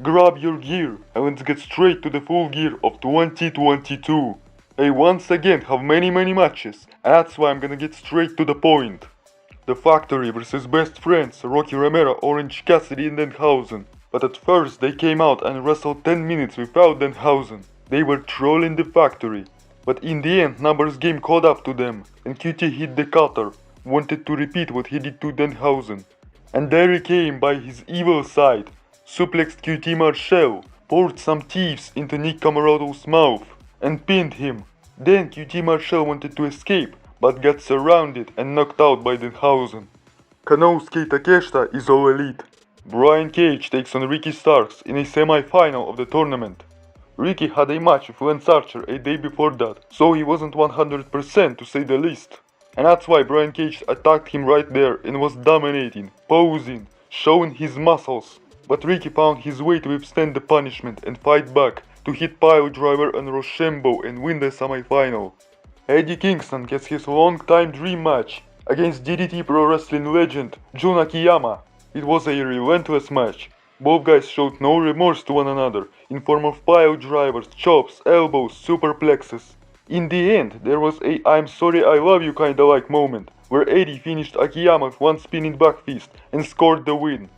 grab your gear and let's get straight to the full gear of 2022. I once again have many matches, and that's why I'm gonna get straight to the point. The Factory versus best friends Rocky Romero, Orange Cassidy and Danhausen. But at first they came out and wrestled 10 minutes without Danhausen. They were trolling the Factory. But in the end Numbers game caught up to them and QT hit the cutter, wanted to repeat what he did to Danhausen. And there he came by his evil side, suplexed QT Marshall, poured some thieves into Nick Comoroto's mouth, and pinned him. Then QT Marshall wanted to escape, but got surrounded and knocked out by Danhausen. Konosuke Takeshita is all elite. Brian Cage takes on Ricky Starks in a semi-final of the tournament. Ricky had a match with Lance Archer a day before that, so he wasn't 100% to say the least. And that's why Brian Cage attacked him right there and was dominating, posing, showing his muscles. But Ricky found his way to withstand the punishment and fight back to hit Piledriver and Rochambeau and win the semi-final. Eddie Kingston gets his long-time dream match against DDT Pro Wrestling legend Jun Akiyama. It was a relentless match. Both guys showed no remorse to one another in form of piledrivers, chops, elbows, superplexes. In the end, there was a "I'm sorry I love you" kinda like moment, where Eddie finished Akiyama with one spinning back fist and scored the win.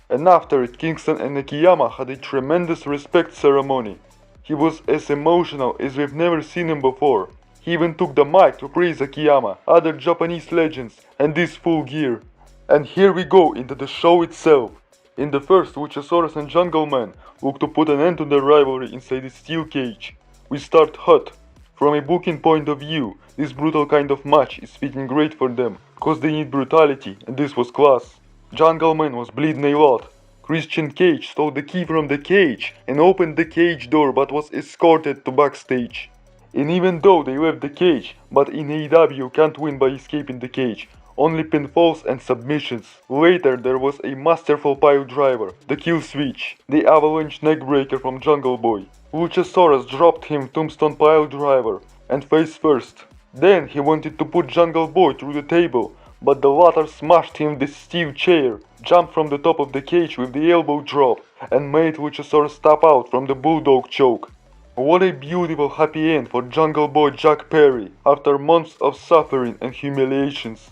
And after it, Kingston and Akiyama had a tremendous respect ceremony. He was as emotional as we've never seen him before. He even took the mic to praise Akiyama, other Japanese legends, and this full gear. And here we go into the show itself. In the first, Luchasaurus and Jungle Man look to put an end to their rivalry inside a steel cage. We start hot. From a booking point of view, this brutal kind of match is fitting great for them, cause they need brutality, and this was class. Jungle Man was bleeding a lot. Christian Cage stole the key from the cage and opened the cage door but was escorted to backstage. And even though they left the cage, but in AEW can't win by escaping the cage, only pinfalls and submissions. Later there was a masterful pile driver, the kill switch, the avalanche neckbreaker from Jungle Boy. Luchasaurus dropped him tombstone pile driver and face first. Then he wanted to put Jungle Boy through the table, but the latter smashed him with the steel chair, jumped from the top of the cage with the elbow drop, and made Luchasaurus tap out from the bulldog choke. What a beautiful happy end for Jungle Boy Jack Perry after months of suffering and humiliations.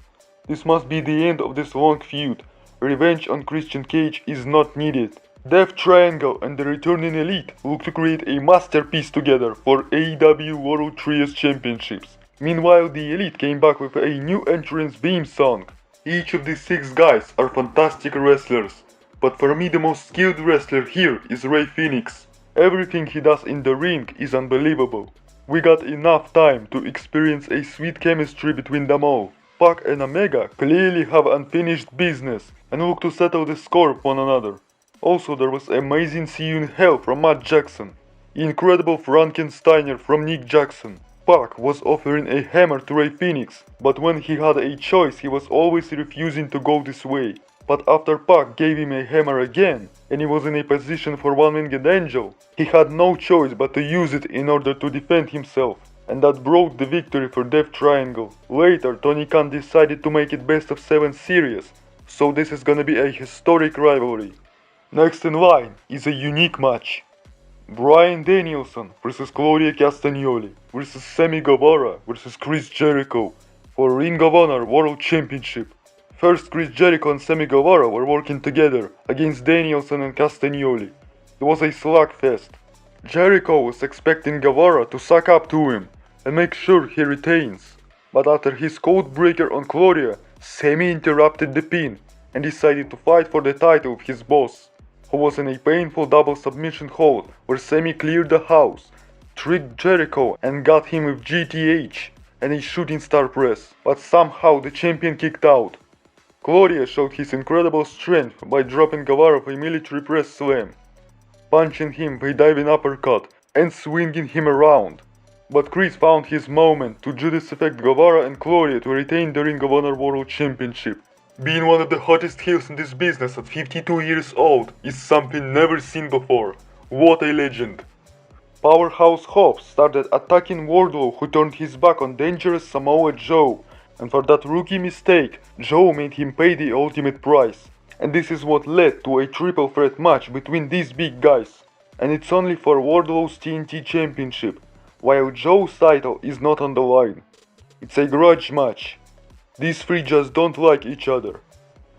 This must be the end of this long feud. Revenge on Christian Cage is not needed. Death Triangle and the returning Elite look to create a masterpiece together for AEW World Trios Championships. Meanwhile, the Elite came back with a new entrance theme song. Each of these 6 guys are fantastic wrestlers, but for me the most skilled wrestler here is Rey Fenix. Everything he does in the ring is unbelievable. We got enough time to experience a sweet chemistry between them all. Pac and Omega clearly have unfinished business and look to settle the score with one another. Also, there was amazing "See You in Hell" from Matt Jackson, incredible Frankensteiner from Nick Jackson. Pac was offering a hammer to Rey Fenix, but when he had a choice he was always refusing to go this way. But after Pac gave him a hammer again, and he was in a position for one-winged angel, he had no choice but to use it in order to defend himself. And that brought the victory for Death Triangle. Later, Tony Khan decided to make it best of 7 series, so this is gonna be a historic rivalry. Next in line is a unique match. Bryan Danielson vs Claudio Castagnoli vs Sammy Guevara vs Chris Jericho for Ring of Honor World Championship. First, Chris Jericho and Sammy Guevara were working together against Danielson and Castagnoli. It was a slugfest. Jericho was expecting Guevara to suck up to him and make sure he retains. But after his code breaker on Claudio, Sammy interrupted the pin and decided to fight for the title with his boss, who was in a painful double submission hold where Sammy cleared the house, tricked Jericho and got him with GTH and a shooting star press, but somehow the champion kicked out. Claudio showed his incredible strength by dropping Guevara with a military press slam, punching him with a diving uppercut and swinging him around. But Chris found his moment to Judas effect Guevara and Claudio to retain the Ring of Honor World Championship. Being one of the hottest heels in this business at 52 years old is something never seen before. What a legend. Powerhouse Hobbs started attacking Wardlow, who turned his back on Dangerous Samoa Joe, and for that rookie mistake, Joe made him pay the ultimate price. And this is what led to a triple threat match between these big guys. And it's only for Wardlow's TNT Championship, while Joe's title is not on the line. It's a grudge match. These three just don't like each other.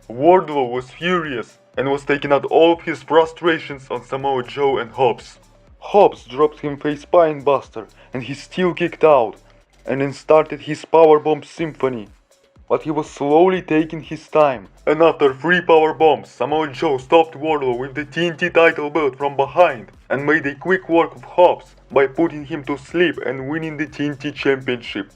Wardlow was furious and was taking out all of his frustrations on Samoa Joe and Hobbs. Hobbs dropped him for a spine buster and he still kicked out, and then started his powerbomb symphony. But he was slowly taking his time, and after 3 powerbombs, Samoa Joe stopped Wardlow with the TNT title belt from behind and made a quick work of Hobbs by putting him to sleep and winning the TNT Championship,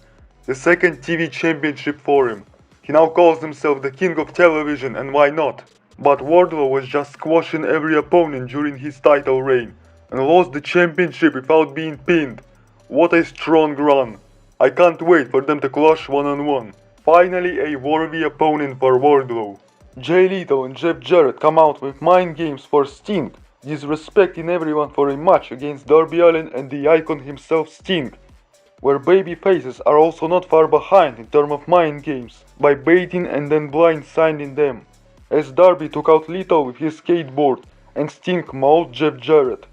the second TV championship for him. He now calls himself the King of Television, and why not? But Wardlow was just squashing every opponent during his title reign and lost the championship without being pinned. What a strong run. I can't wait for them to clash one-on-one. Finally a worthy opponent for Wardlow. Jay Lethal and Jeff Jarrett come out with mind games for Sting, disrespecting everyone for a match against Darby Allin and the icon himself Sting, where baby faces are also not far behind in terms of mind games, by baiting and then blindsiding them, as Darby took out Lethal with his skateboard and Sting mauled Jeff Jarrett.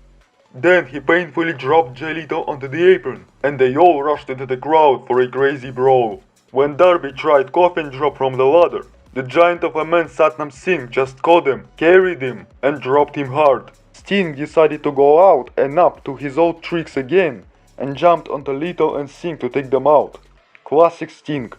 Then he painfully dropped Jay Lethal onto the apron, and they all rushed into the crowd for a crazy brawl. When Darby tried coffin drop from the ladder, the giant of a man Satnam Singh just caught him, carried him, and dropped him hard. Sting decided to go out and up to his old tricks again, and jumped onto Lethal and Singh to take them out. Classic Sting.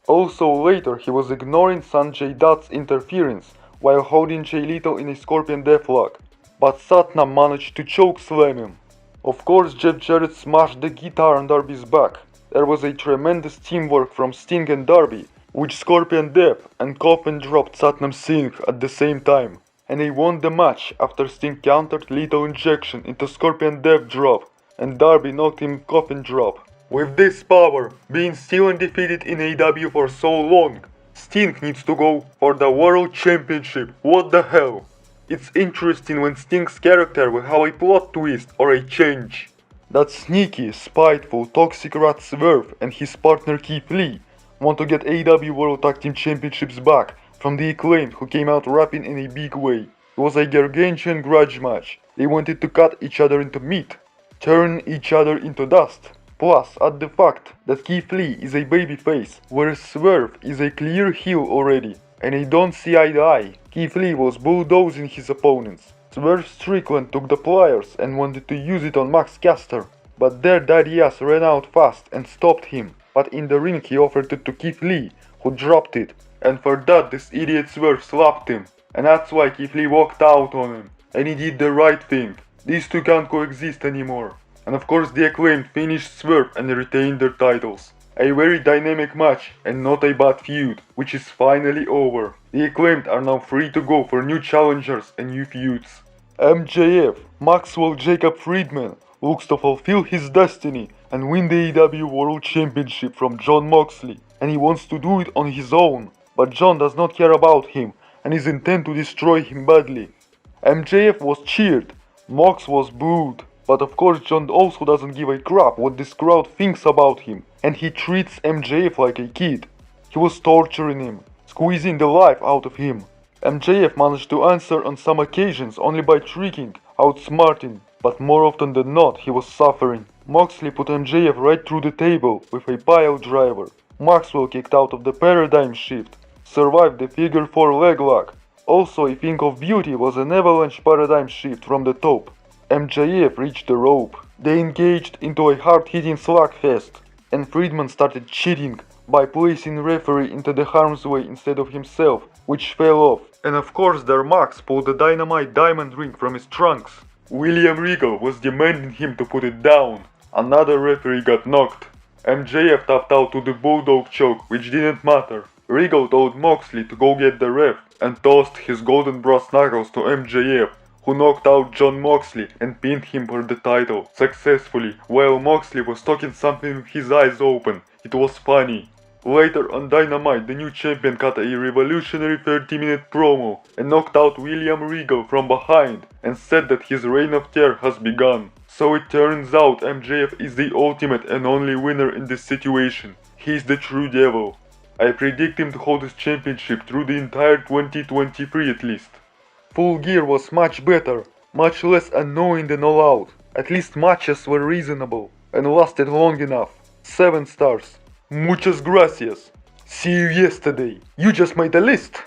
Also later he was ignoring Sanjay Dutt's interference while holding Jay Lethal in a Scorpion Deathlock, but Satnam managed to choke slam him. Of course Jeff Jarrett smashed the guitar on Darby's back. There was a tremendous teamwork from Sting and Darby, which Scorpion Death and Coffin dropped Satnam Singh at the same time, and they won the match after Sting countered Lethal Injection into Scorpion Death drop, and Darby knocked him Coffin drop. With this power, being still undefeated in AEW for so long, Sting needs to go for the World Championship. What the hell? It's interesting when Sting's character will have a plot twist or a change. That sneaky, spiteful, toxic rat Swerve and his partner Keith Lee want to get AEW World Tag Team Championships back from the Acclaimed, who came out rapping in a big way. It was a gargantuan grudge match. They wanted to cut each other into meat, turn each other into dust. Plus, add the fact that Keith Lee is a babyface, whereas Swerve is a clear heel already, and they don't see eye to eye. Keith Lee was bulldozing his opponents. Swerve Strickland took the pliers and wanted to use it on Max Caster, but their daddy ass ran out fast and stopped him. But in the ring he offered it to Keith Lee, who dropped it, and for that this idiot Swerve slapped him, and that's why Keith Lee walked out on him, and he did the right thing. These two can't coexist anymore. And of course the Acclaimed finished Swerve and retained their titles. A very dynamic match and not a bad feud, which is finally over. The Acclaimed are now free to go for new challengers and new feuds. MJF, Maxwell Jacob Friedman, looks to fulfill his destiny and win the AEW World Championship from Jon Moxley, and he wants to do it on his own, but Jon does not care about him and is intent to destroy him badly. MJF was cheered, Mox was booed, but of course Jon also doesn't give a crap what this crowd thinks about him, and he treats MJF like a kid. He was torturing him, squeezing the life out of him. MJF managed to answer on some occasions only by tricking, outsmarting, but more often than not he was suffering. Moxley put MJF right through the table with a pile driver. Maxwell kicked out of the paradigm shift, survived the figure 4 leg lock. Also a thing of beauty was an avalanche paradigm shift from the top. MJF reached the rope. They engaged into a hard-hitting slugfest, and Friedman started cheating by placing referee into the harm's way instead of himself, which fell off. And of course their Max pulled the dynamite diamond ring from his trunks. William Regal was demanding him to put it down. Another referee got knocked. MJF tapped out to the bulldog choke, which didn't matter. Regal told Moxley to go get the ref and tossed his golden brass knuckles to MJF, who knocked out Jon Moxley and pinned him for the title successfully, while Moxley was talking something with his eyes open. It was funny. Later on Dynamite, the new champion cut a revolutionary 30-minute promo and knocked out William Regal from behind and said that his reign of terror has begun. So it turns out MJF is the ultimate and only winner in this situation. He is the true devil. I predict him to hold his championship through the entire 2023 at least. Full Gear was much better, much less annoying than All Out. At least matches were reasonable and lasted long enough. 7 stars. Muchas gracias. See you yesterday. You just made a list.